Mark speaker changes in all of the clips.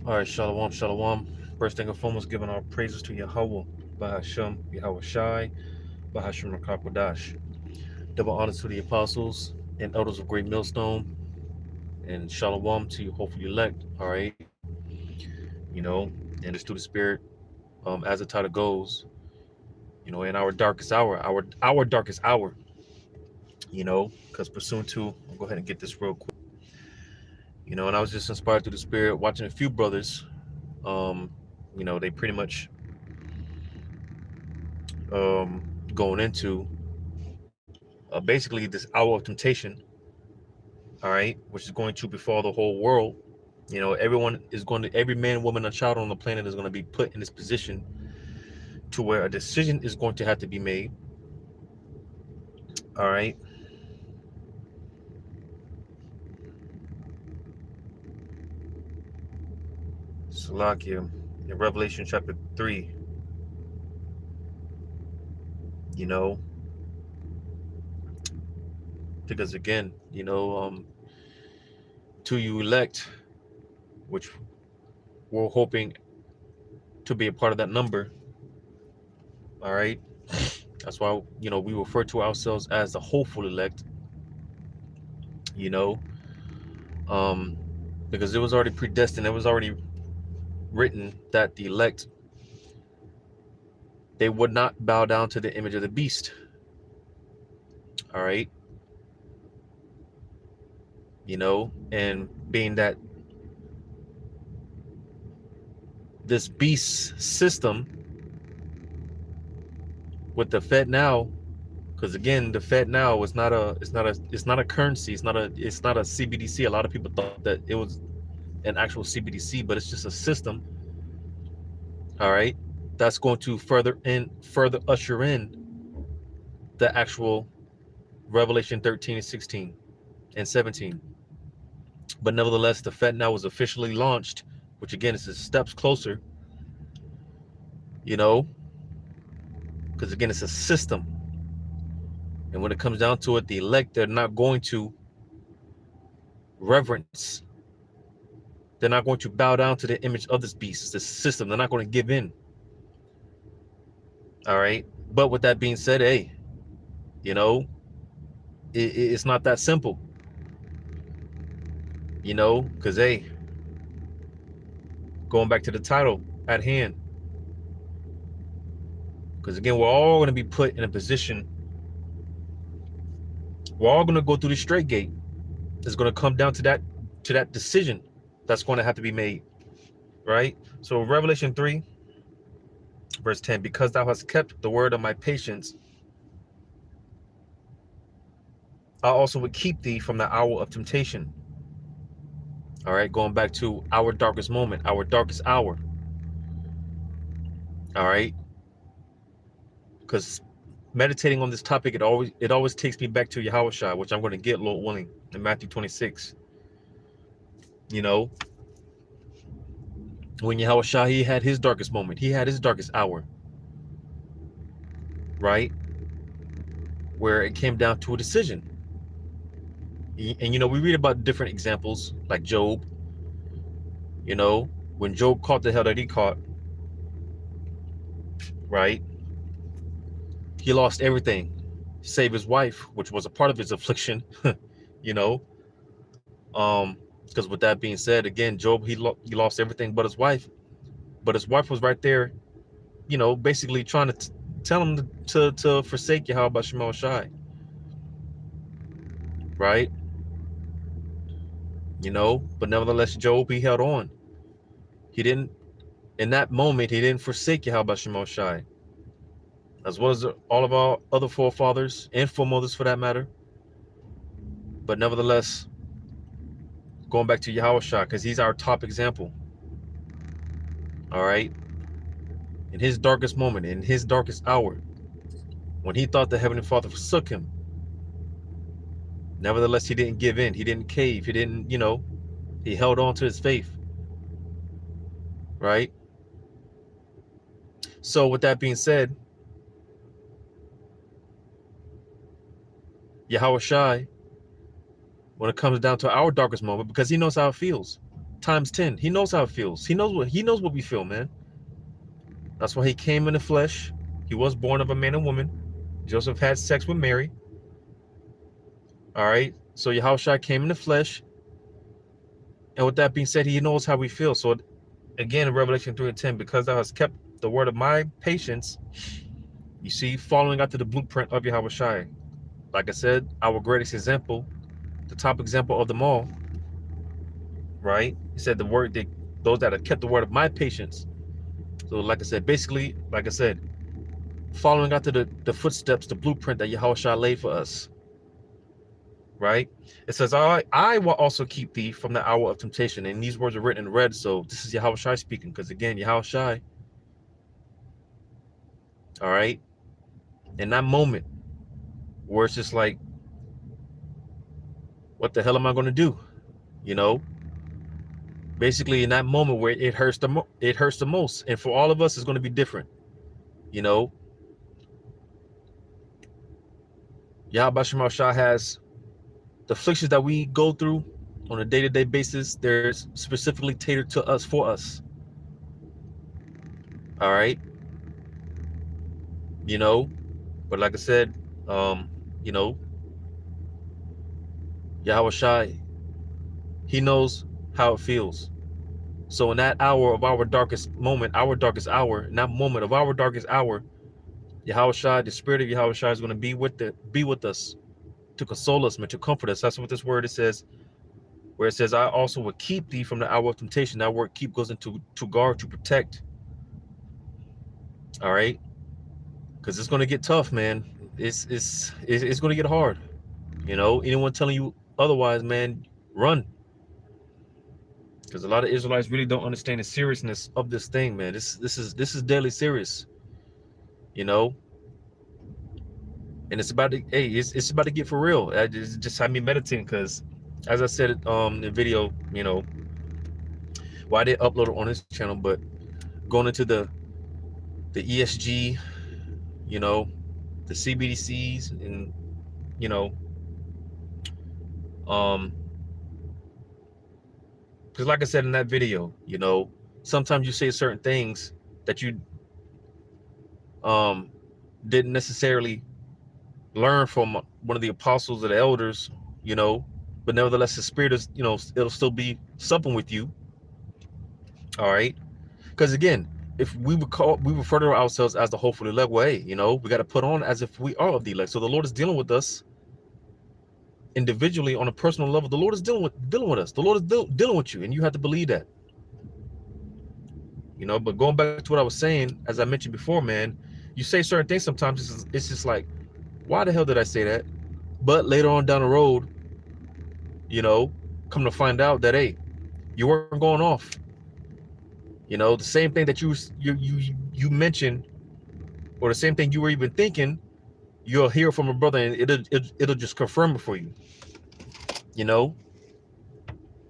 Speaker 1: All right, shalom, shalom. First thing and foremost, giving our praises to Yahweh, Bahashem, Yahweh Shai, Bahashem Rakakwadash. Double honor to the apostles and elders of Great Millstone, and shalom to you, hopefully elect. All right, and it's through the Spirit, as the title goes, in our darkest hour, our darkest hour, because pursuant to, I'll go ahead and get this real quick, and I was just inspired through the Spirit, watching a few brothers, um, they pretty much going into basically this hour of temptation, all right, which is going to befall the whole world. Everyone is going to, every man, woman, and child on the planet is going to be put in this position to where a decision is going to have to be made. All right. Salakia, in Revelation chapter 3, you know, because again, to you elect, which we're hoping to be a part of that number. All right. That's why, we refer to ourselves as the hopeful elect, you know, um, because it was already predestined, it was already written that the elect, they would not bow down to the image of the beast. All right. And being that this beast system with the Fed now, because again, the Fed now is not a, it's not a currency, it's not a CBDC. A lot of people thought that it was an actual CBDC, but it's just a system. All right. That's going to further usher in the actual Revelation 13 and 16 and 17. But nevertheless, the Fed now was officially launched, which again is steps closer, you know, because again, it's a system. And when it comes down to it, the elect, they're not going to reverence, they're not going to bow down to the image of this beast, this system. They're not going to give in. All right. But with that being said, hey, you know, it's not that simple, because, hey, going back to the title at hand, because again, we're all going to be put in a position, we're all going to go through the straight gate. It's going to come down to that decision that's going to have to be made, right? So Revelation 3 verse 10, because thou hast kept the word of my patience, I also would keep thee from the hour of temptation. All right, going back to our darkest moment, our darkest hour. All right, because meditating on this topic, it always takes me back to Yahushua, which I'm going to get, Lord willing, in Matthew 26. You know, when Yahushua, he had his darkest moment, he had his darkest hour, right, where it came down to a decision. And we read about different examples, like Job. When Job caught the hell that he caught, right, he lost everything save his wife, which was a part of his affliction. you know because with that being said, again, Job, he lost everything but his wife. But his wife was right there, basically trying to tell him to forsake Yahweh Shema Shai, right? But nevertheless, Job, he held on. He didn't, in that moment, he didn't forsake Yahweh Shema Shai, as well as all of our other forefathers and foremothers for that matter. But nevertheless, going back to Yahweh Shai, because he's our top example. All right. In his darkest moment, in his darkest hour, when he thought the Heavenly Father forsook him, nevertheless, he didn't give in. He didn't cave. He didn't, he held on to his faith. Right? So with that being said, Yahweh Shai, when it comes down to our darkest moment, because he knows how it feels. times 10. He knows how it feels. He knows what we feel, man. That's why he came in the flesh. He was born of a man and woman. Joseph had sex with Mary. All right. So Yahushua came in the flesh. And with that being said, he knows how we feel. So again, in Revelation 3:10, because thou hast kept the word of my patience, you see, following after the blueprint of Yahushua. Like I said, our greatest example, the top example of them all, right? He said the word, those that have kept the word of my patience. So like I said, basically, like I said, following after the footsteps, the blueprint that Yahushua laid for us, right? It says, I will also keep thee from the hour of temptation. And these words are written in red, so this is Yahushua speaking, because again, Yahushua, all right, in that moment where it's just like, what the hell am I going to do? You know, basically in that moment where it hurts the most, and for all of us, it's going to be different. You know, Yahweh Shema Shah has the afflictions that we go through on a day-to-day basis. They're specifically tailored to us, for us. All right. You know, but like I said, you know, Yahweh Shai, he knows how it feels. So in that hour of our darkest moment, our darkest hour, in that moment of our darkest hour, Yahweh Shai, the spirit of Yahweh Shai is going to be with us to console us, man, to comfort us. That's what this word it says, where it says, I also will keep thee from the hour of temptation. That word keep goes into to guard, to protect. All right. Because it's going to get tough, man. It's going to get hard. You know, anyone telling you otherwise, man, run. Because a lot of Israelites really don't understand the seriousness of this thing, man. This is deadly serious, you know. And it's about to, hey, it's about to get for real. I just had me meditating, because, as I said, in the video, you know, well, I did upload it on this channel, but going into the ESG, you know, the CBDCs, and you know, because like I said in that video, you know, sometimes you say certain things that you didn't necessarily learn from one of the apostles or the elders, you know, but nevertheless the spirit is, you know, it'll still be something with you. All right. Because again, if we refer to ourselves as the hopeful elect, well, hey, you know, we got to put on as if we are of the elect. So the Lord is dealing with us individually on a personal level. The Lord is dealing with us. The Lord is dealing with you, and you have to believe that. You know, but going back to what I was saying, as I mentioned before, man, you say certain things sometimes, it's just like, why the hell did I say that? But later on down the road, you know, come to find out that, hey, you weren't going off. You know, the same thing that you mentioned, or the same thing you were even thinking, you'll hear from a brother, and it'll just confirm it for you. You know,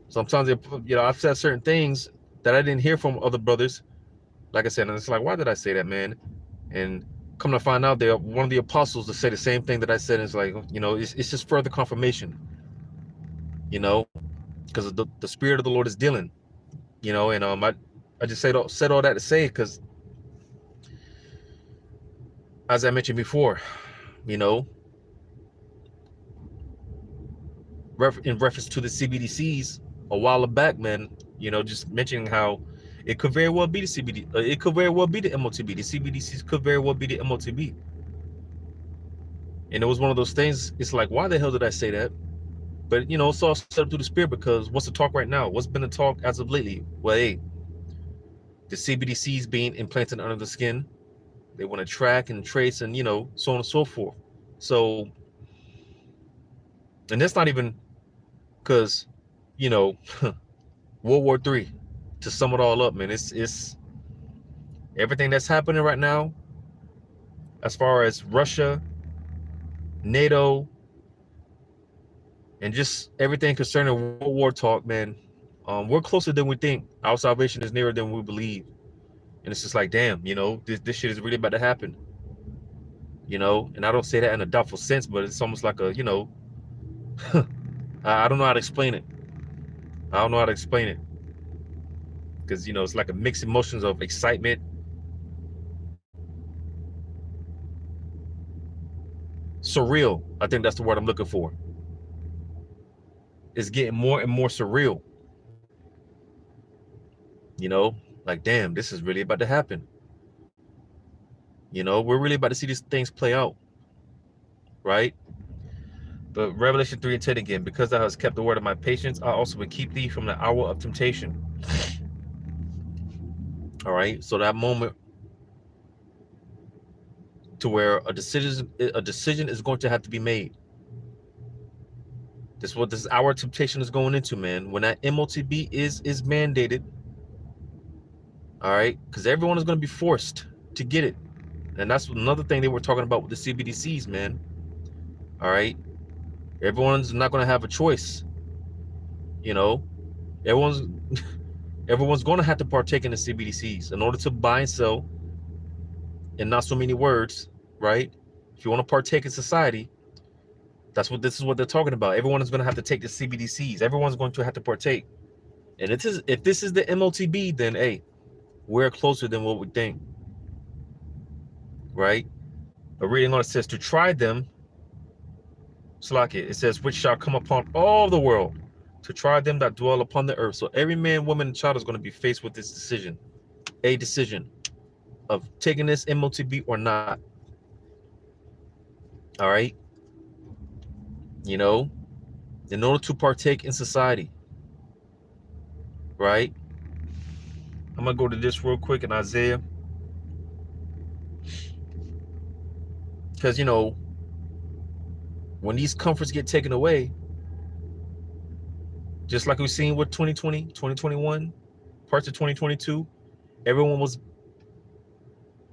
Speaker 1: sometimes you know, I've said certain things that I didn't hear from other brothers. Like I said, and it's like, why did I say that, man? And come to find out, they're one of the apostles to say the same thing that I said. And it's like, you know, it's just further confirmation. You know, because the spirit of the Lord is dealing. You know, and I just said all that to say, because as I mentioned before, you know, in reference to the CBDCs a while back, man, you know, just mentioning how it could very well be the CBD, it could very well be the MOTB. The CBDCs could very well be the MOTB. And it was one of those things, it's like, why the hell did I say that? But, you know, it's all set up through the spirit, because what's the talk right now? What's been the talk as of lately? Well, hey, the CBDCs being implanted under the skin. They want to track and trace and, you know, so on and so forth. So, and that's not even because, you know, World War III, to sum it all up, man, it's everything that's happening right now, as far as Russia, NATO, and just everything concerning World War talk, man. We're closer than we think. Our salvation is nearer than we believe. And it's just like, damn, you know, this shit is really about to happen. You know, and I don't say that in a doubtful sense, but it's almost like a, you know, I don't know how to explain it. I don't know how to explain it. because it's like a mixed emotions of excitement, surreal. I think that's the word I'm looking for. It's getting more and more surreal. Like, damn, this is really about to happen. We're really about to see these things play out, right? But Revelation 3 and 10 again, because thou hast kept the word of my patience, I also will keep thee from the hour of temptation. All right, so that moment to where a decision is going to have to be made. This is what this hour of temptation is going into, man. When that MOTB is mandated, all right, because everyone is going to be forced to get it. And that's another thing they were talking about with the CBDCs, man. All right, everyone's not going to have a choice. Everyone's going to have to partake in the CBDCs in order to buy and sell, in not so many words, right? If you want to partake in society, this is what they're talking about. Everyone is going to have to take the CBDCs. Everyone's going to have to partake. And if this is the MOTB, then hey, we're closer than what we think, right? A reading on it says, to try them, it says, which shall come upon all the world, to try them that dwell upon the earth. So every man, woman, and child is going to be faced with this decision, a decision of taking this MOTB or not. All right. In order to partake in society, right? I'm going to go to this real quick in Isaiah. Because, when these comforts get taken away, just like we've seen with 2020, 2021, parts of 2022, everyone was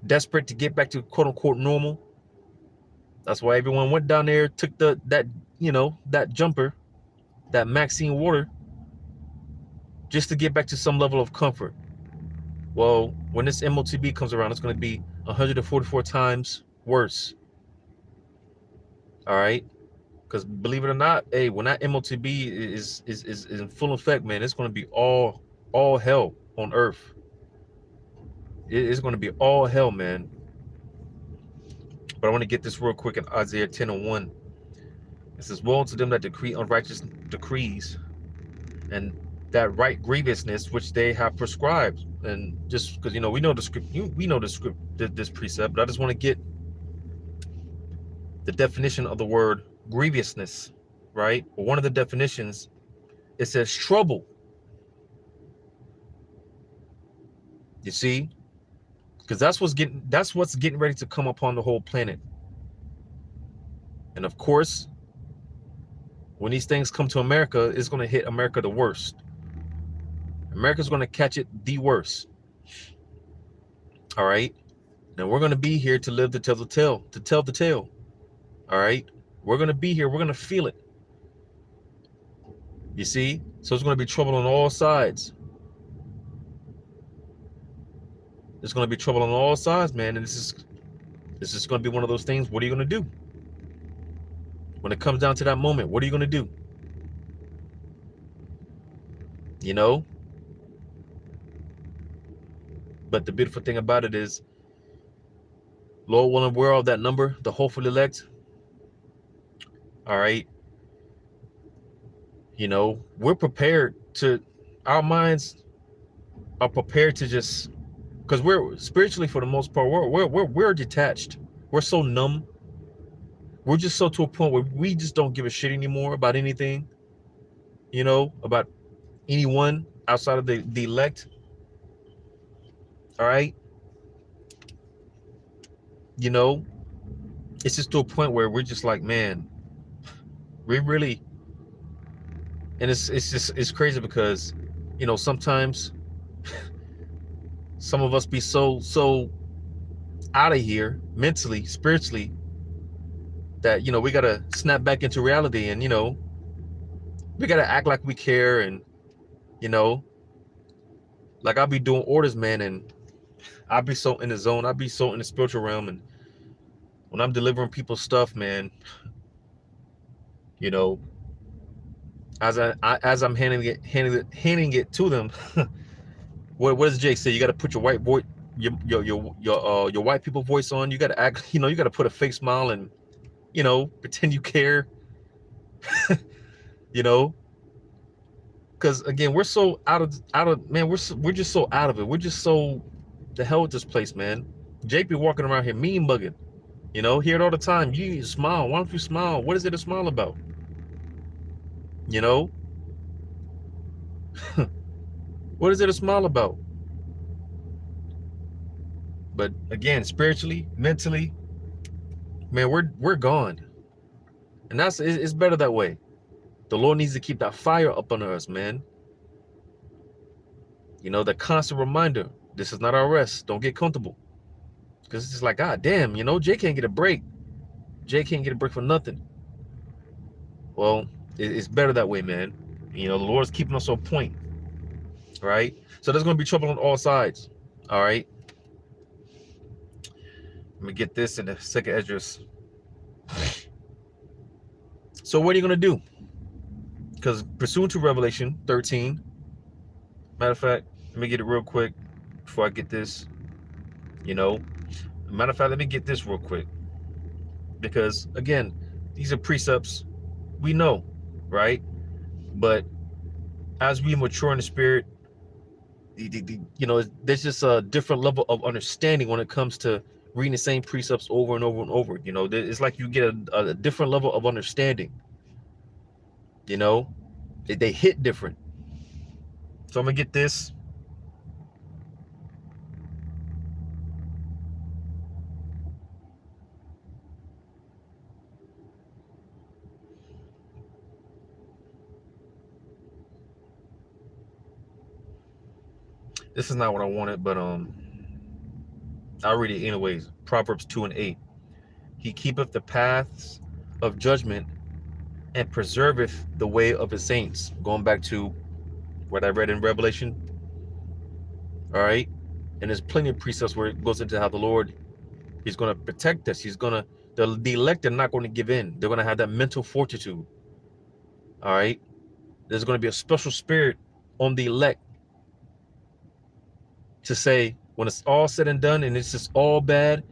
Speaker 1: desperate to get back to quote unquote normal. That's why everyone went down there, took that jumper, that Maxine water, just to get back to some level of comfort. Well, when this MOTB comes around, it's going to be 144 times worse. All right, because believe it or not, hey, when that MOTB is in full effect, man, it's going to be all hell on earth. It's going to be all hell, man. But I want to get this real quick in Isaiah 10 and 1. It says, woe to them that decree unrighteous decrees, and that right grievousness which they have prescribed. And just because we know the script, we know the script, this precept, but I just want to get the definition of the word grievousness, right? Well, one of the definitions, it says trouble. You see, because that's what's getting ready to come upon the whole planet. And of course, when these things come to America, it's going to hit America the worst. America's going to catch it the worst. All right. Now we're going to be here to live to tell the tale. All right. We're going to be here. We're going to feel it. You see? So it's going to be trouble on all sides. There's going to be trouble on all sides, man. And this is going to be one of those things. What are you going to do? When it comes down to that moment, what are you going to do? But the beautiful thing about it is, Lord willing, we're all that number, the hopeful elect. All right. We're prepared our minds are prepared to just, because we're spiritually, for the most part, we're detached. We're so numb. We're just so to a point where we just don't give a shit anymore about anything, about anyone outside of the elect. All right. It's just to a point where we're just like, man, we really, and it's crazy because, sometimes some of us be so out of here mentally, spiritually, that, we got to snap back into reality, and, we got to act like we care. And, like I'll be doing orders, man, and I'll be so in the zone. I'll be so in the spiritual realm. And when I'm delivering people's stuff, man, as I'm handing it to them, What does Jake say? You got to put your white voice, your white people voice on. You got to act, you got to put a fake smile and, pretend you care, you know, because again, we're so out of man. We're just so out of it. We're just so the hell with this place, man. Jake be walking around here mean bugging, hear it all the time. You need to smile. Why don't you smile? What is there to smile about? What is there to smile about? But again, spiritually, mentally, man, we're gone, and it's better that way. The Lord needs to keep that fire up under us, man. The constant reminder: this is not our rest. Don't get comfortable, because it's just like, God damn, Jay can't get a break. Jay can't get a break for nothing. Well, it's better that way, man. The Lord's keeping us on point, right? So there's going to be trouble on all sides, all right? Let me get this in the second address. So what are you going to do? Because pursuant to Revelation 13, matter of fact, let me get it real quick before I get this, Matter of fact, let me get this real quick. Because, again, these are precepts we know, right? But as we mature in the spirit, there's just a different level of understanding when it comes to reading the same precepts over and over and over. It's like you get a different level of understanding. They hit different. So I'm gonna get this. This is not what I wanted, but I'll read it anyways. Proverbs 2:8. He keepeth the paths of judgment and preserveth the way of his saints. Going back to what I read in Revelation. All right. And there's plenty of precepts where it goes into how the Lord, he's going to protect us. The elect are not going to give in. They're going to have that mental fortitude. All right. There's going to be a special spirit on the elect to say, when it's all said and done and it's just all bad,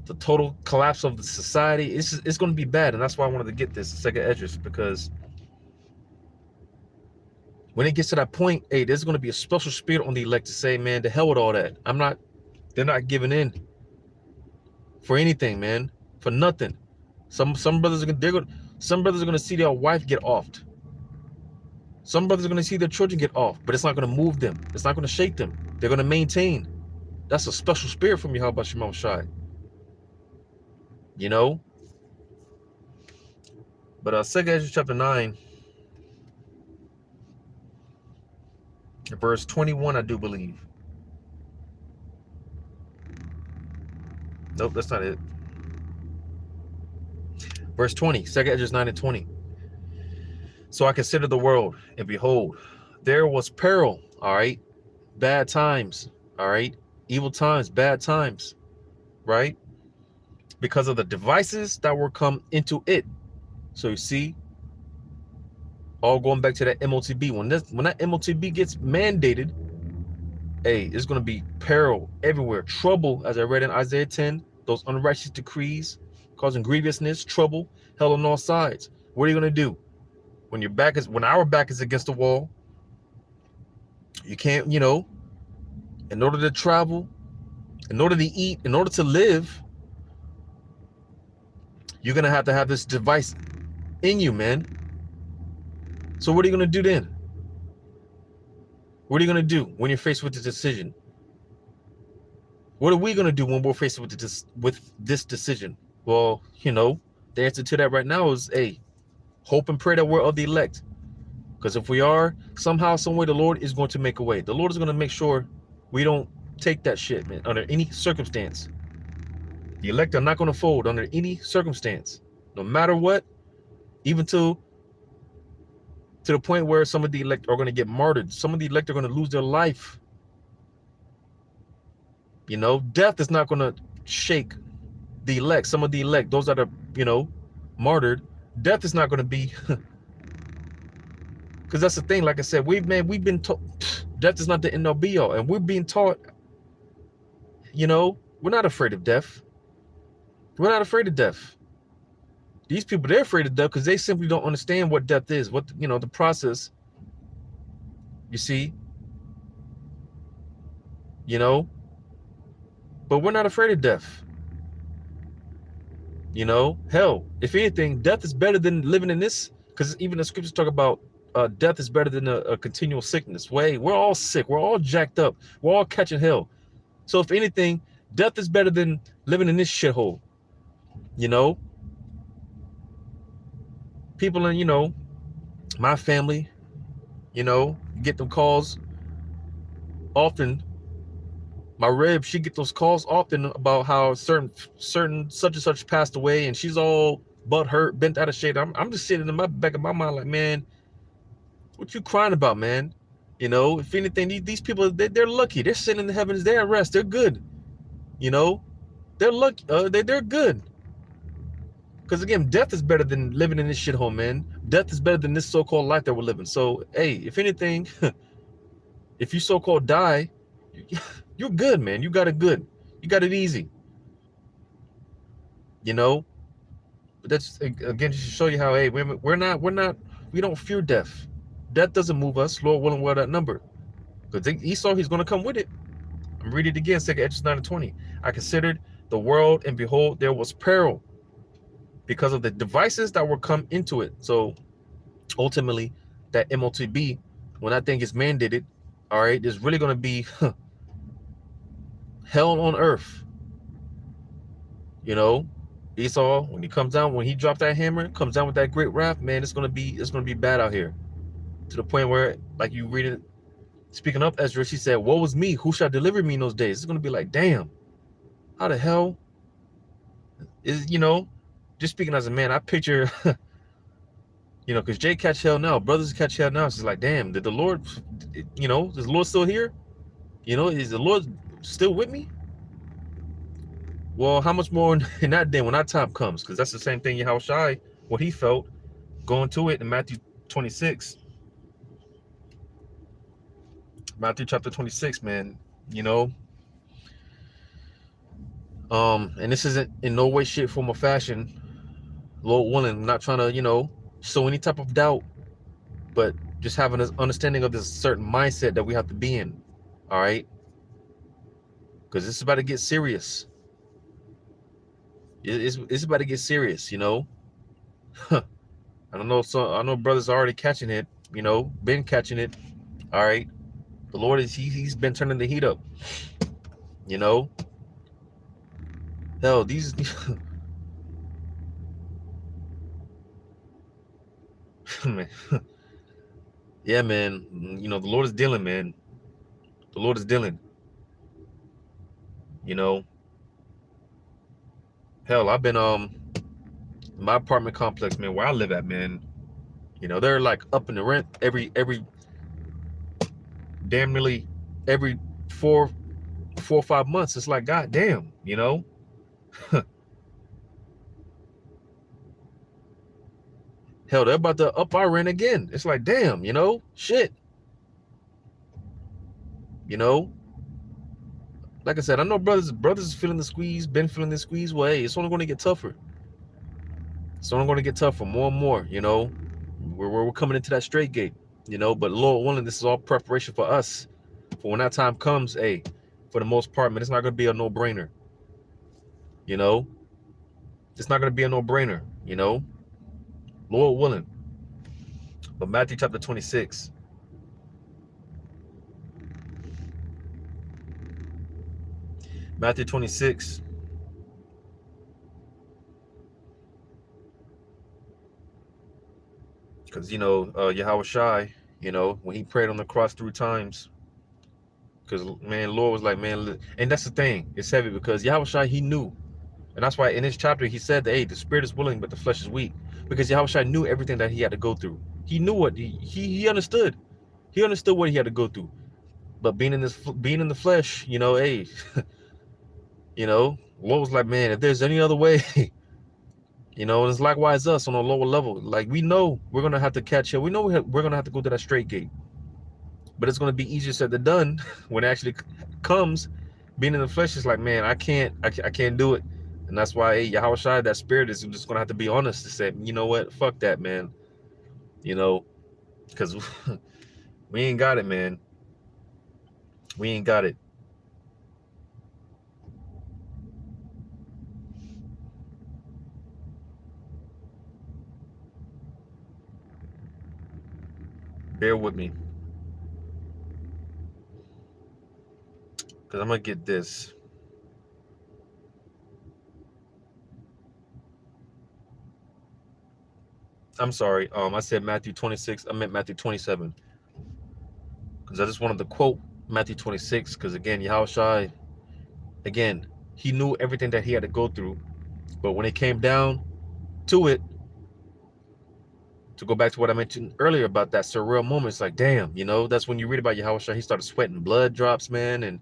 Speaker 1: the total collapse of the society, it's going to be bad. And that's why I wanted to get this second address, because when it gets to that point, hey, there's going to be a special spirit on the elect to say, man, to hell with all that. They're not giving in for anything, man, for nothing. Some brothers are going to see their wife get offed. Some brothers are going to see their children get off, but it's not going to move them. It's not going to shake them. They're going to maintain. That's a special spirit from Yahweh Shema Shai. But 2 Ezra chapter 9, verse 21, I do believe. Nope, that's not it. Verse 20, 2 Ezra 9:20. So I considered the world, and behold, there was peril, all right? Bad times, all right? Evil times, bad times, right? Because of the devices that were come into it. So you see, all going back to that MOTB. When that MOTB gets mandated, hey, it's going to be peril everywhere. Trouble, as I read in Isaiah 10, those unrighteous decrees causing grievousness, trouble, hell on all sides. What are you going to do? When our back is against the wall, you can't, in order to travel, in order to eat, in order to live, you're going to have this device in you, man. So what are you going to do then? What are you going to do when you're faced with the decision? What are we going to do when we're faced with this decision? Well, the answer to that right now is, hey, hope and pray that we're of the elect. Because if we are, somehow, some way, the Lord is going to make a way. The Lord is going to make sure we don't take that shit, man, under any circumstance. The elect are not going to fold under any circumstance, no matter what, even to the point where some of the elect are going to get martyred. Some of the elect are going to lose their life. Death is not going to shake the elect. Some of the elect, those that are, martyred, death is not going to be, because that's the thing. Like I said, we've been told, Death is not the end all be all. And we're being taught, we're not afraid of death. We're not afraid of death. These people, they're afraid of death because they simply don't understand what death is, what, the process, you see, but we're not afraid of death. Hell, if anything, death is better than living in this, because even the scriptures talk about death is better than a continual sickness. We're all sick. We're all jacked up. We're all catching hell. So if anything, death is better than living in this shithole. People in, my family, get them calls often. My rib, she get those calls often about how certain such and such passed away, and she's all butt hurt, bent out of shape. I'm just sitting in the back of my mind like, man, what you crying about, man? If anything, these people, they're lucky. They're sitting in the heavens. They're at rest. They're good. They're lucky. They're good. Because again, death is better than living in this shithole, man. Death is better than this so-called life that we're living. So, hey, if anything, if you so-called die, you're good, man. You got it good. You got it easy. But that's, again, just to show you how, hey, we don't fear death. Death doesn't move us. Lord willing, wear that number. Because Esau, he's going to come with it. I'm reading it again, 2 Esdras 9:20. I considered the world, and behold, there was peril because of the devices that were come into it. So ultimately, that MOTB, when that thing is mandated, all right, there's really going to be hell on earth. Esau, when he comes down, when he drops that hammer, comes down with that great wrath, man, it's gonna be bad out here. To the point where, like you read it, speaking of Ezra, she said, woe is me, who shall deliver me in those days? It's gonna be like, damn, how the hell is, just speaking as a man, I picture, because Jay catch hell now, brothers catch hell now. It's just like, damn, did the Lord, is the Lord still here? Is the Lord still with me? Well, how much more in that day when that time comes? Because that's the same thing Yahushua, what he felt going to it in Matthew 26. Matthew chapter 26, man. And this isn't in no way, shape, form, or fashion, Lord willing, I'm not trying to, show any type of doubt, but just having an understanding of this certain mindset that we have to be in, all right? Because it's about to get serious. It's about to get serious, I don't know. So I know brothers are already catching it, been catching it. All right. The Lord he's been turning the heat up. Hell, these man. Yeah, man. The Lord is dealing, man. The Lord is dealing. Hell, I've been my apartment complex, man, where I live at, man. They're like up in the rent every damn nearly every 4 or 5 months. It's like, god damn, Hell, they're about to up our rent again. It's like, damn, shit. Like I said, I know brothers feeling the squeeze, been feeling the squeeze. Well, hey, it's only going to get tougher. It's only going to get tougher more and more, we're coming into that straight gate, but Lord willing, this is all preparation for us. For when that time comes, hey, for the most part, man, it's not going to be a no-brainer. It's not going to be a no-brainer, Lord willing. But Matthew chapter 26. Matthew 26. Because, Yahushua, when he prayed on the cross 3 times, because, man, Lord was like, man, and that's the thing. It's heavy because Yahushua, he knew. And that's why in this chapter, he said that, hey, the spirit is willing, but the flesh is weak. Because Yahushua knew everything that he had to go through. He knew what he understood. He understood what he had to go through. But being in the flesh, hey, Lord was like, man, if there's any other way, and it's likewise us on a lower level. Like, we know we're going to have to catch him. We know we're going to have to go to that straight gate. but it's going to be easier said than done when it actually comes. Being in the flesh is like, man, I can't do it. And that's why, hey, Yahweh Shai, that spirit is just going to have to be honest to say, you know what, fuck that, man. You know, because we ain't got it, man. We ain't got it. Bear with me, because I'm going to get this. I'm sorry. I said Matthew 26. I meant Matthew 27. Because I just wanted to quote Matthew 26. Because again, Yahweh Shai, again, he knew everything that he had to go through. But when it came down to it, to go back to what I mentioned earlier about that surreal moment, it's like, damn, you know, that's when you read about Yahweh Shai, he started sweating blood drops, man. And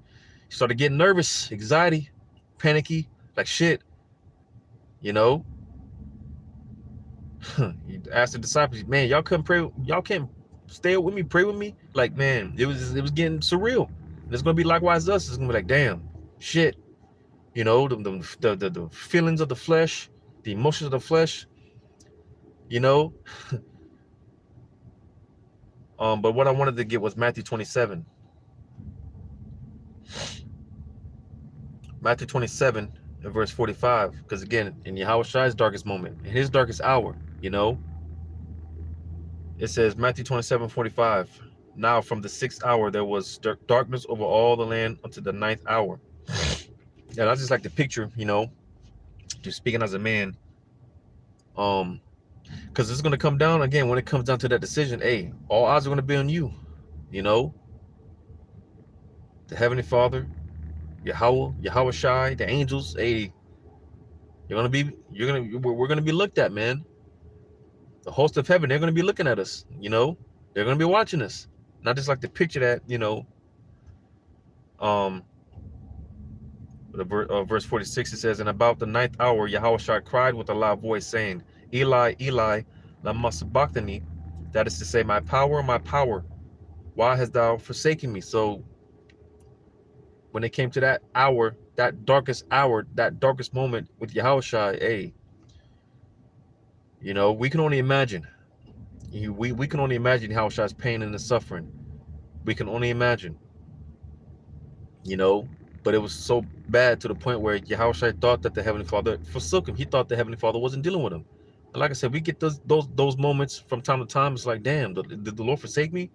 Speaker 1: he started getting nervous, anxiety, panicky, like shit, you know. He asked the disciples, man, y'all couldn't pray, y'all can't stay with me, pray with me. Like, man, it was getting surreal. And it's gonna be likewise us. It's gonna be like, damn, shit, you know, the feelings of the flesh, the emotions of the flesh, you know. But what I wanted to get was Matthew 27. Matthew 27 and verse 45. Because again, in Yahweh Shai's darkest moment, in his darkest hour, you know, it says Matthew 27:45. Now from the 6th hour there was darkness over all the land unto the 9th hour. And I just like to picture, you know, just speaking as a man, because it's gonna come down again when it comes down to that decision. Hey, all odds are gonna be on you, you know. The Heavenly Father, Yahweh Shai, the angels. Hey, we're gonna be looked at, man. The host of heaven, they're gonna be looking at us, you know. They're gonna be watching us. Not just like to picture that, you know. Verse 46, it says, and about the 9th hour, Yahweh Shai cried with a loud voice, saying, Eli, Eli, lama sabachthani. That is to say, my power, why hast thou forsaken me? So when it came to that hour, that darkest moment with Yahweh Shai, hey, you know, we can only imagine. We can only imagine Yahweh Shai's pain and the suffering. We can only imagine, you know. But it was so bad to the point where Yahweh Shai thought that the Heavenly Father forsook him. He thought the Heavenly Father wasn't dealing with him. And like I said, we get those moments from time to time. It's like, damn, did the Lord forsake me?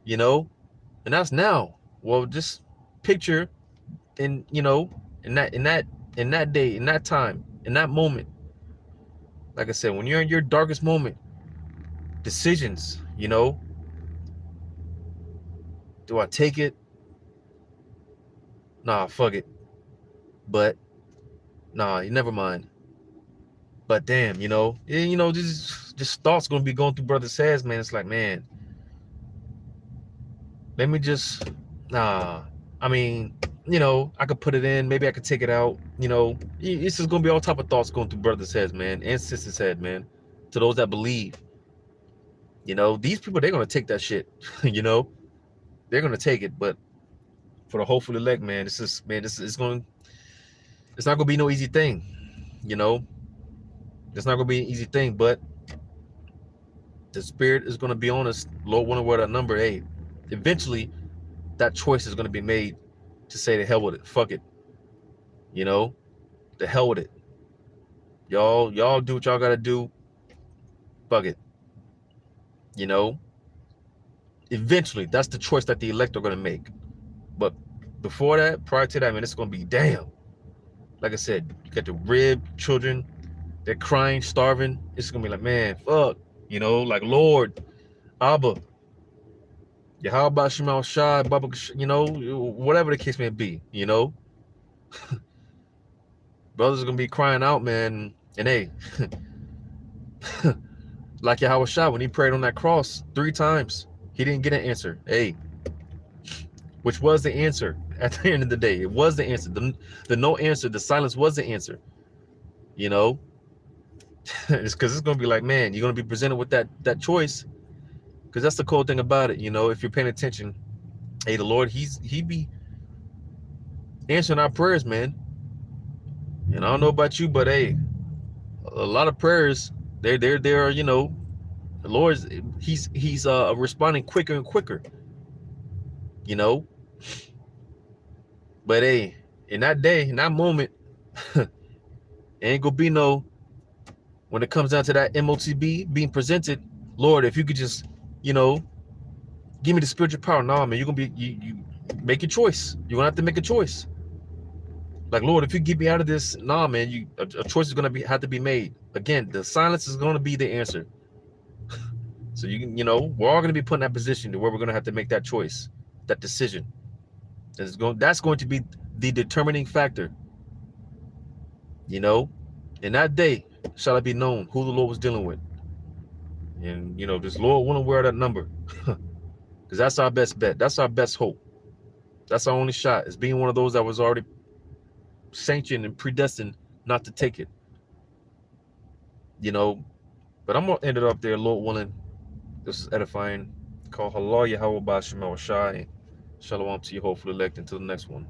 Speaker 1: You know, and that's now. Well, just picture you know, in that day, in that time, in that moment. Like I said, when you're in your darkest moment, decisions, you know, do I take it? Nah, fuck it. But nah, never mind. But damn, you know, just thoughts gonna be going through brothers' heads, man. It's like, man, let me just, nah. I mean, you know, I could put it in. Maybe I could take it out. You know, it's just gonna be all type of thoughts going through brothers' heads, man, and sisters' head, man. To those that believe, you know, these people, they're gonna take that shit. You know, they're gonna take it. But for the hopeful elect, man, this is it's not gonna be no easy thing. You know, it's not gonna be an easy thing. But the spirit is gonna be on us. Lord, wonder what our number. Hey, eventually, that choice is gonna be made to say the hell with it. Fuck it. You know, the hell with it. Y'all do what y'all gotta do. Fuck it. You know, eventually that's the choice that the elect are gonna make. But before that, prior to that, man, it's gonna be damn. Like I said, you got the rib children, they're crying, starving. It's gonna be like, man, fuck. You know, like Lord, Abba, Yahweh Shemal Shai, Baba, you know, whatever the case may be, you know. Brothers are gonna be crying out, man. And hey, like Yahweh Shai, when he prayed on that cross 3 times, he didn't get an answer. Hey, which was the answer at the end of the day. It was the answer. The no answer, the silence was the answer. You know, it's because it's gonna be like, man, you're gonna be presented with that choice. Because that's the cool thing about it, if you're paying attention, hey, the Lord, he be answering our prayers, man. And I don't know about you, but hey, a lot of prayers, they're the Lord's he's responding quicker and quicker, you know. But hey, in that day, in that moment, ain't gonna be no, when it comes down to that MOTB being presented, Lord, if you could just, you know, give me the spiritual power. Nah, man, you're gonna be you make a choice. You're gonna have to make a choice. Like, Lord, if you get me out of this, nah, man, a choice is gonna have to be made. Again, the silence is gonna be the answer. So we're all gonna be put in that position to where we're gonna have to make that choice, that decision. That's going to be the determining factor. In that day shall it be known who the Lord was dealing with. And this Lord wouldn't wear that number. Because that's our best bet. That's our best hope. That's our only shot, is being one of those that was already sanctioned and predestined not to take it. But I'm gonna end it up there, Lord willing. This is edifying. Call Halal Yahweh Bashim Shai. Shalom to you, hopefully elect until the next one.